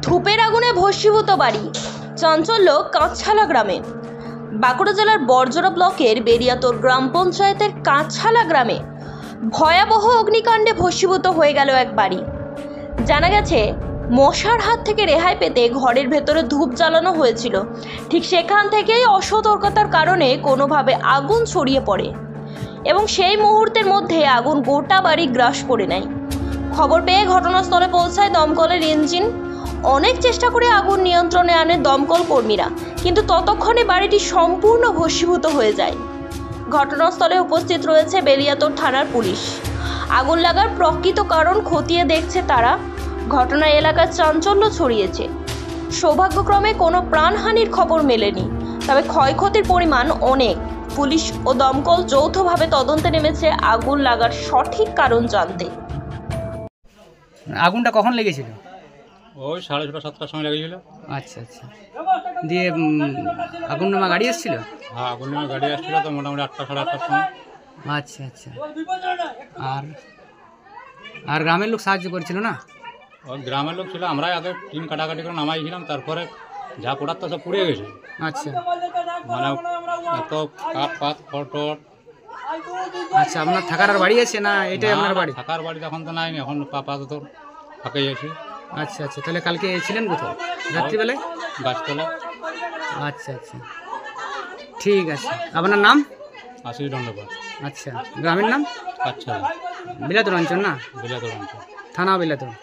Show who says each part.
Speaker 1: ধূপের আগুনে ভস্মীভূত বাড়ি, চাঞ্চল্য কাঁচছালা গ্রামে। বাঁকুড়া জেলার বরজোড়া ব্লকের বেরিয়াতোর গ্রাম পঞ্চায়েতের কাঁচছালা গ্রামে ভয়াবহ অগ্নিকাণ্ডে ভস্মীভূত হয়ে গেল এক বাড়ি। জানা গেছে, মশার হাত থেকে রেহাই পেতে ঘরের ভেতরে ধূপ জ্বালানো হয়েছিল। ঠিক সেখান থেকেই অসতর্কতার কারণে কোনোভাবে আগুন ছড়িয়ে পড়ে এবং সেই মুহূর্তের মধ্যে আগুন গোটা বাড়ি গ্রাস করে নেয়। খবর পেয়ে ঘটনাস্থলে পৌঁছায় দমকলের ইঞ্জিন। অনেক চেষ্টা করে আগুন নিয়ন্ত্রণে আনে দমকল কর্মীরা, কিন্তু ততক্ষণে বাড়িটি সম্পূর্ণ ভস্মীভূত হয়ে যায়। ঘটনাস্থলে উপস্থিত রয়েছে বেলিয়াতোর থানার পুলিশ। আগুন লাগার প্রকৃত কারণ খতিয়ে দেখছে তারা। ঘটনায় এলাকার চাঞ্চল্য ছড়িয়েছে। সৌভাগ্যক্রমে কোনো প্রাণহানির খবর মেলেনি, তবে ক্ষয়ক্ষতির পরিমাণ অনেক। পুলিশ ও দমকল যৌথভাবে তদন্তে নেমেছে আগুন লাগার সঠিক কারণ জানতে।
Speaker 2: আগুনটা কখন লেগেছিল?
Speaker 3: ওই 6:30-7টার সময় লেগেছিল।
Speaker 2: আচ্ছা আচ্ছা, দিয়ে আগুন নামা গাড়ি এসেছিল?
Speaker 3: হ্যাঁ, আগুন নিয়ে গাড়ি আসছিল তো মোটামুটি 8টা-8:30টার সময়।
Speaker 2: আচ্ছা আচ্ছা, আর গ্রামের লোক সাহায্য করেছিল না?
Speaker 3: ওই গ্রামের লোক ছিল, আমরাই আগে টিন কাটাকাটি করে নামাইছিলাম, তারপরে যা পড়ার তো সব পুড়ে গেছে।
Speaker 2: আচ্ছা
Speaker 3: মানে এত কাঠ পাত খড়।
Speaker 2: আচ্ছা, আপনার থাকার আর বাড়ি আছে না এটাই আপনার বাড়ি?
Speaker 3: থাকার বাড়ি তখন তো নাই, এখন পাপা তো ফাঁকাই আছি।
Speaker 2: আচ্ছা আচ্ছা, তাহলে কালকে ছিলেন কোথাও রাত্রিবেলায়?
Speaker 3: গাছতলা।
Speaker 2: আচ্ছা আচ্ছা, ঠিক আছে। আপনার নাম?
Speaker 3: আশিস দণ্ডপাত।
Speaker 2: আচ্ছা, গ্রামের নাম?
Speaker 3: আচ্ছা,
Speaker 2: বিলাতোর অঞ্চল না?
Speaker 3: বিলাতোর অঞ্চল,
Speaker 2: থানা বিলাতোর।